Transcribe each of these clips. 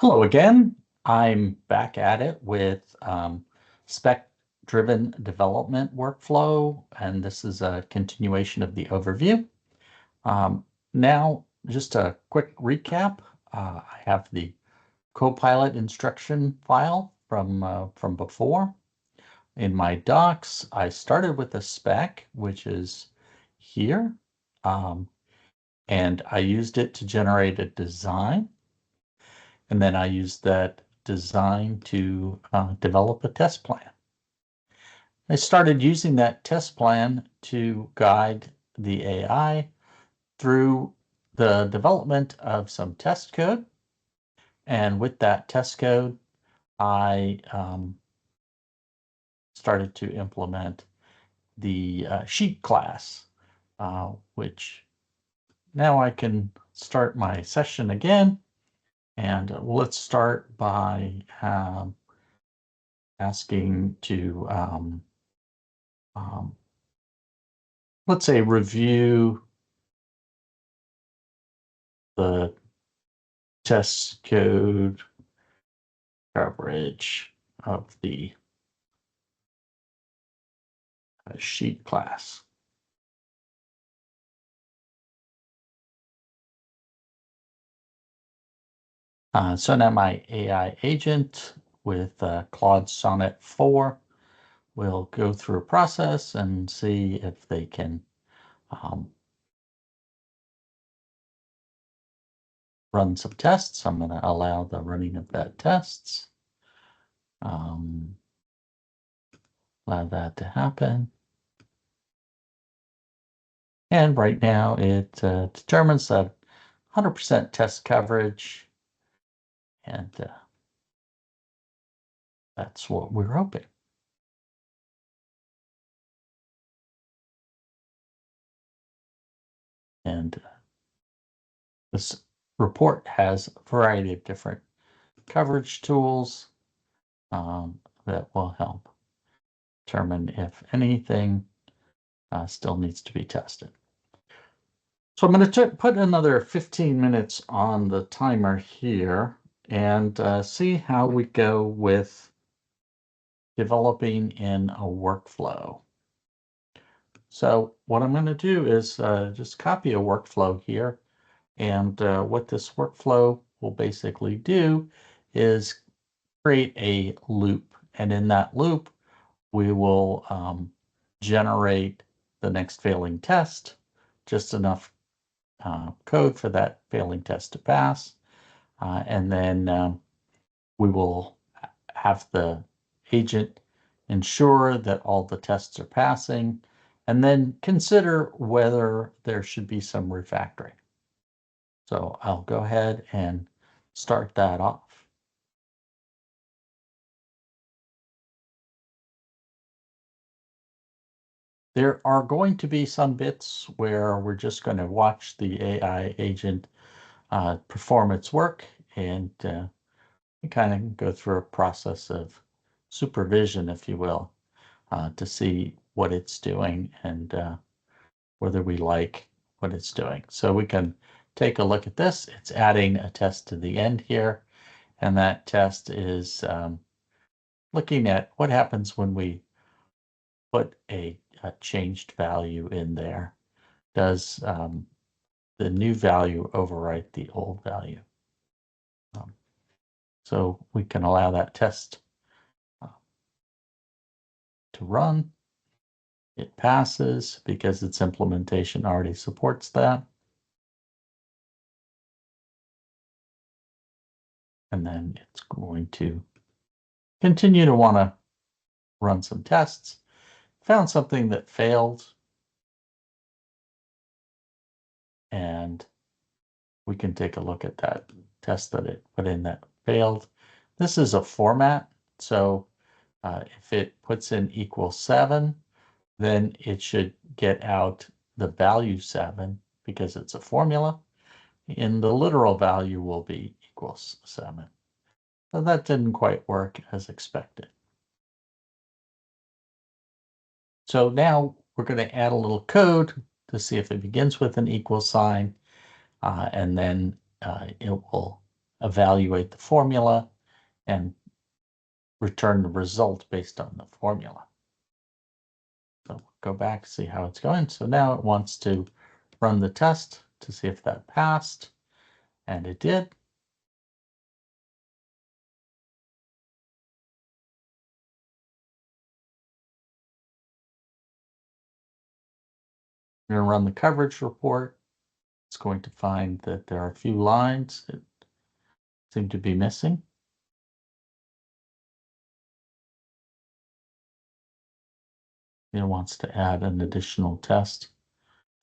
Hello again. I'm back at it with spec-driven development workflow, and this is a continuation of the overview. Now, just a quick recap. I have the Copilot instruction file from before. In my docs, I started with a spec, which is here, um, and I used it to generate a design. And then I used that design to develop a test plan. I started using that test plan to guide the AI through the development of some test code. And with that test code, I started to implement the sheet class, which now I can start my session again. And let's start by asking to um, let's say review the test code coverage of the sheet class. So now my AI agent with Claude Sonnet 4 will go through a process and see if they can run some tests. I'm going to allow the running of that tests. Allow that to happen. And right now it determines that 100% test coverage, and that's what we're hoping. And this report has a variety of different coverage tools that will help determine if anything still needs to be tested. So I'm going to put another 15 minutes on the timer here and see how we go with developing in a workflow. So what I'm going to do is just copy a workflow here. And what this workflow will basically do is create a loop. And in that loop, we will generate the next failing test, just enough code for that failing test to pass. And then we will have the agent ensure that all the tests are passing, and then consider whether there should be some refactoring. So I'll go ahead and start that off. There are going to be some bits where we're just going to watch the AI agent perform its work, and kind of go through a process of supervision, if you will, to see what it's doing and whether we like what it's doing. So we can take a look at this. It's adding a test to the end here, and that test is looking at what happens when we put a changed value in there. Does the new value overwrite the old value? So we can allow that test to run. It passes because its implementation already supports that. And then it's going to continue to want to run some tests. Found something that failed, and we can take a look at that test that it put in that failed. This is a format, so if it puts in =7, then it should get out the value 7 because it's a formula, and the literal value will be =7. So that didn't quite work as expected. So now we're going to add a little code to see if it begins with an equal sign, and then it will evaluate the formula and return the result based on the formula. So we'll go back, see how it's going. So now it wants to run the test to see if that passed, and it did. We're going to run the coverage report. It's going to find that there are a few lines that seem to be missing. It wants to add an additional test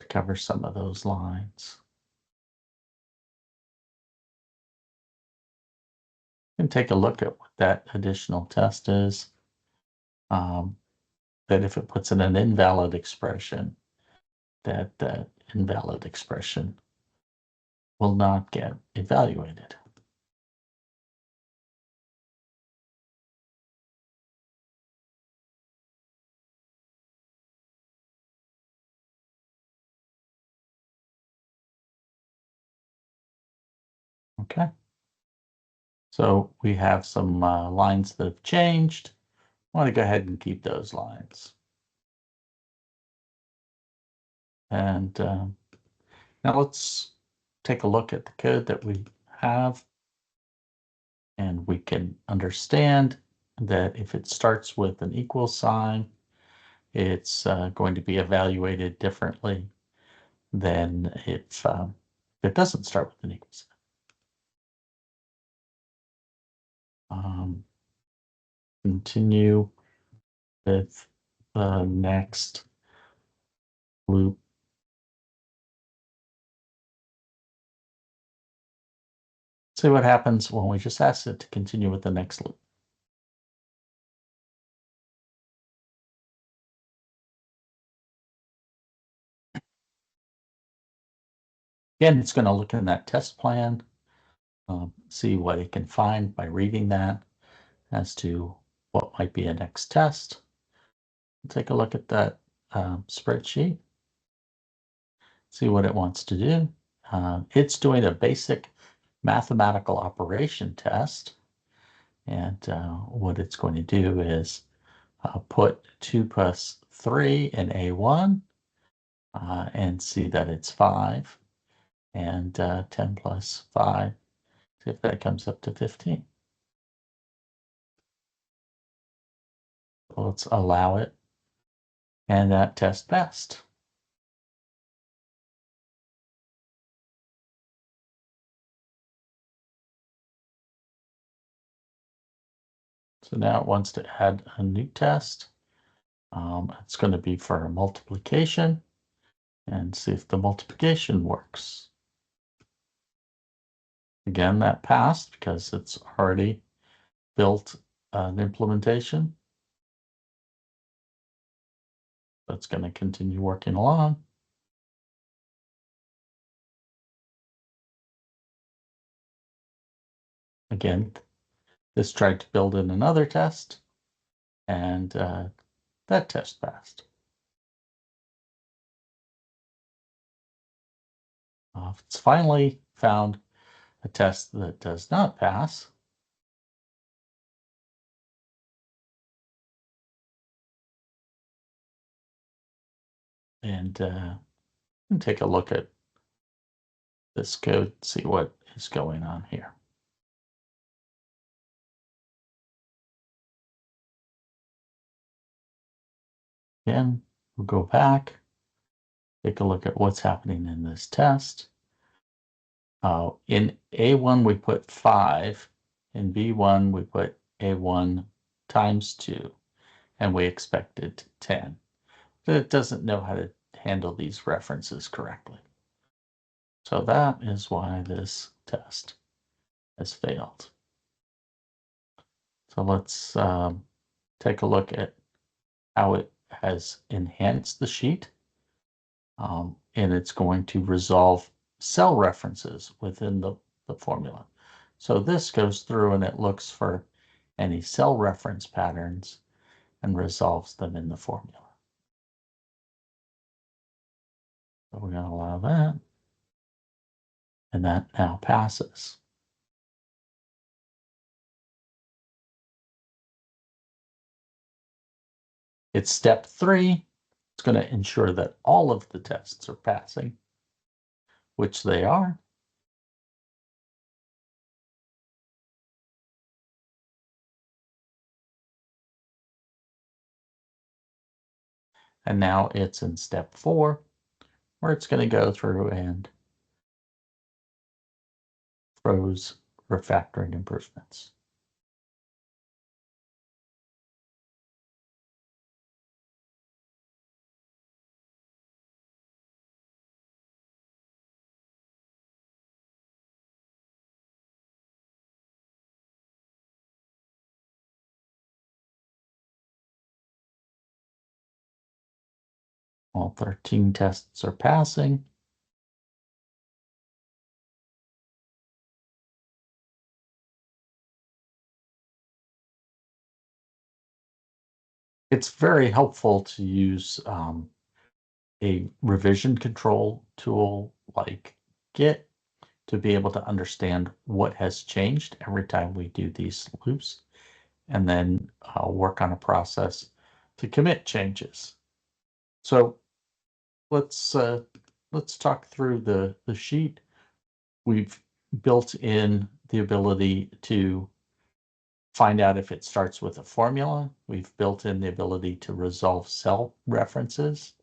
to cover some of those lines. You can take a look at what that additional test is. That if it puts in an invalid expression, that invalid expression will not get evaluated. Okay. So we have some lines that have changed. I want to go ahead and keep those lines. And now let's take a look at the code that we have. And we can understand that if it starts with an equal sign, it's going to be evaluated differently than if it doesn't start with an equal sign. Continue with the next loop. See what happens when we just ask it to continue with the next loop. Again, it's going to look in that test plan, see what it can find by reading that as to what might be a next test. Take a look at that spreadsheet, see what it wants to do. It's doing a basic mathematical operation test. And what it's going to do is put 2 plus 3 in A1 and see that it's 5. And 10 plus 5, see if that comes up to 15. So let's allow it. And that test passed. So now it wants to add a new test. It's going to be for multiplication and see if the multiplication works. Again, that passed because it's already built an implementation. That's going to continue working along. Again, this tried to build in another test, and that test passed. It's finally found a test that does not pass. And take a look at this code, see what is going on here. Again, we'll go back, take a look at what's happening in this test. In A1, we put 5. In B1, we put A1 times 2, and we expected 10. But it doesn't know how to handle these references correctly. So that is why this test has failed. So let's take a look at how it has enhanced the sheet. And it's going to resolve cell references within the formula. So this goes through and it looks for any cell reference patterns and resolves them in the formula. So we're going to allow that. And that now passes. It's step 3. It's going to ensure that all of the tests are passing, which they are. And now it's in step 4, where it's going to go through and throws refactoring improvements. All 13 tests are passing. It's very helpful to use a revision control tool like Git to be able to understand what has changed every time we do these loops, and then work on a process to commit changes. So let's talk through the sheet. We've built in the ability to find out if it starts with a formula. We've built in the ability to resolve cell references,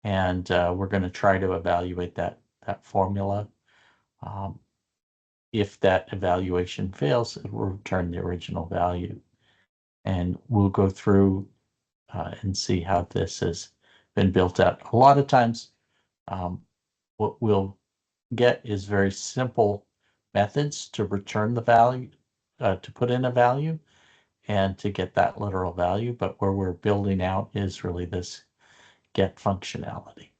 and we're going to try to evaluate that formula. If that evaluation fails, it will return the original value. And we'll go through and see how this has been built out. A lot of times, what we'll get is very simple methods to return the value, to put in a value, and to get that literal value. But where we're building out is really this get functionality.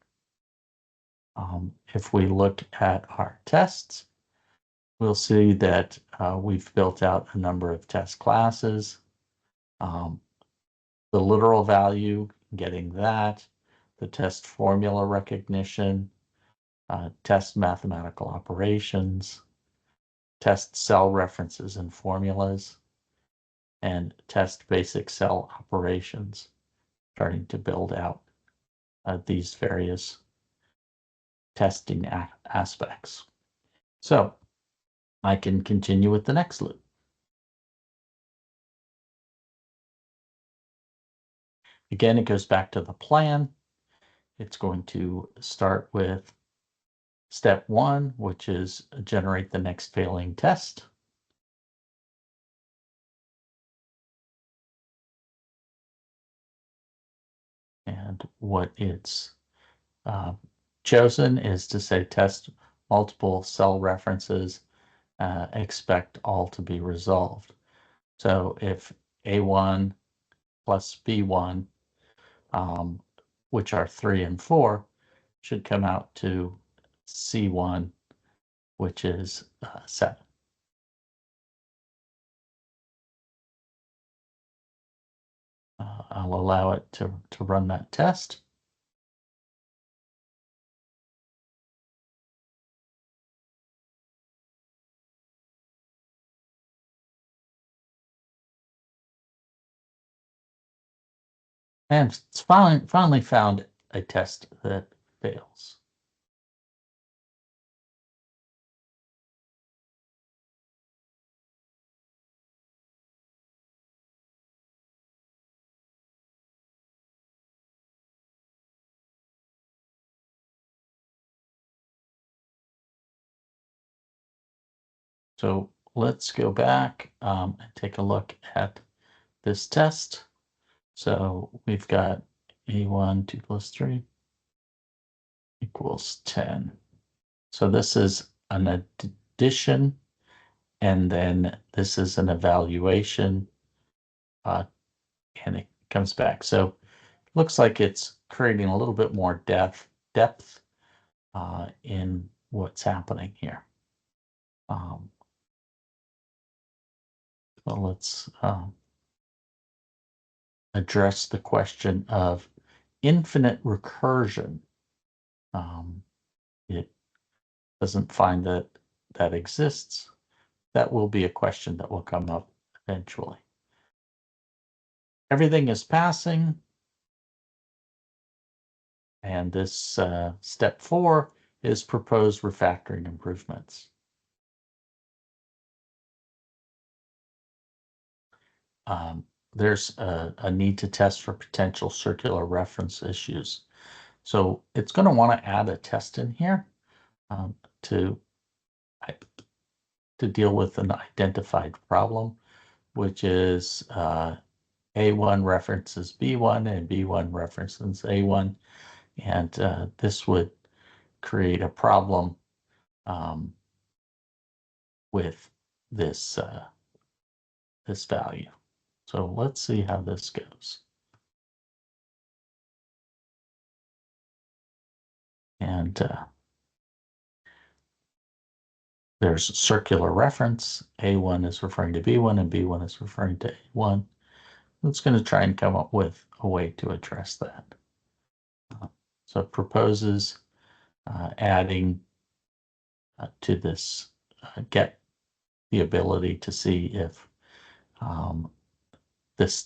If we look at our tests, we'll see that we've built out a number of test classes. The literal value, getting that, the test formula recognition, test mathematical operations, test cell references and formulas, and test basic cell operations, starting to build out these various testing aspects. So I can continue with the next loop. Again, it goes back to the plan. It's going to start with step 1, which is generate the next failing test. And what it's chosen is to say test multiple cell references, expect all to be resolved. So if A1 plus B1, which are 3 and 4, should come out to C1, which is 7. I'll allow it to run that test. And it's finally found a test that fails. So let's go back and take a look at this test. So we've got A1, 2 plus 3 equals 10. So this is an addition, and then this is an evaluation, and it comes back. So it looks like it's creating a little bit more depth in what's happening here. So let's address the question of infinite recursion. It doesn't find that that exists. That will be a question that will come up eventually. Everything is passing. And this step 4 is proposed refactoring improvements. There's a need to test for potential circular reference issues. So it's going to want to add a test in here to deal with an identified problem, which is A1 references B1 and B1 references A1. And this would create a problem with this this value. So let's see how this goes. And there's a circular reference. A1 is referring to B1 and B1 is referring to A1. It's going to try and come up with a way to address that. So it proposes adding to this get the ability to see if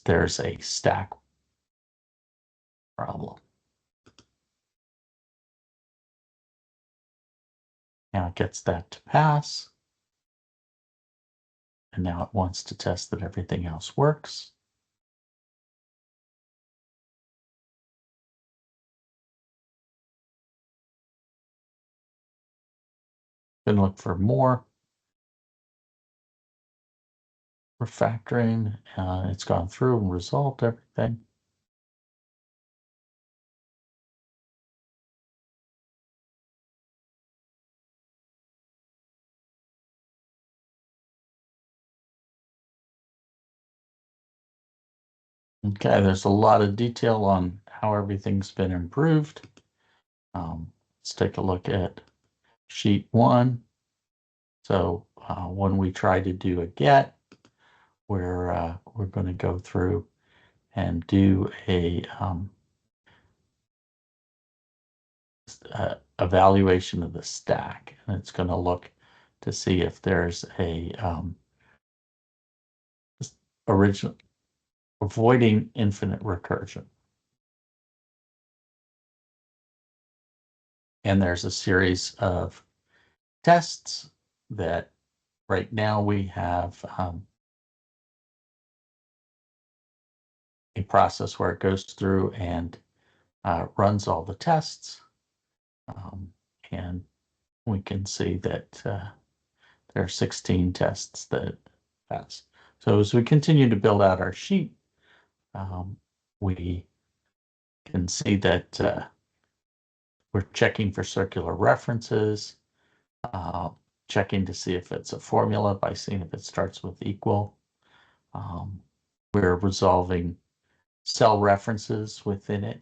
there's a stack problem. Now it gets that to pass. And now it wants to test that everything else works. Then look for more refactoring. It's gone through and resolved everything. Okay, there's a lot of detail on how everything's been improved. Let's take a look at sheet 1. So when we try to do a get, we're going to go through and do a evaluation of the stack, and it's going to look to see if there's a original avoiding infinite recursion. And there's a series of tests that right now we have a process where it goes through and runs all the tests. And we can see that there are 16 tests that pass. So as we continue to build out our sheet, we can see that we're checking for circular references, checking to see if it's a formula by seeing if it starts with equal. We're resolving cell references within it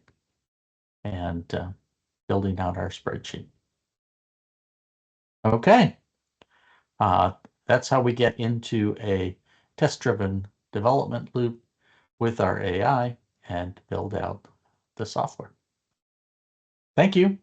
and building out our spreadsheet. Okay, that's how we get into a test-driven development loop with our AI and build out the software. Thank you.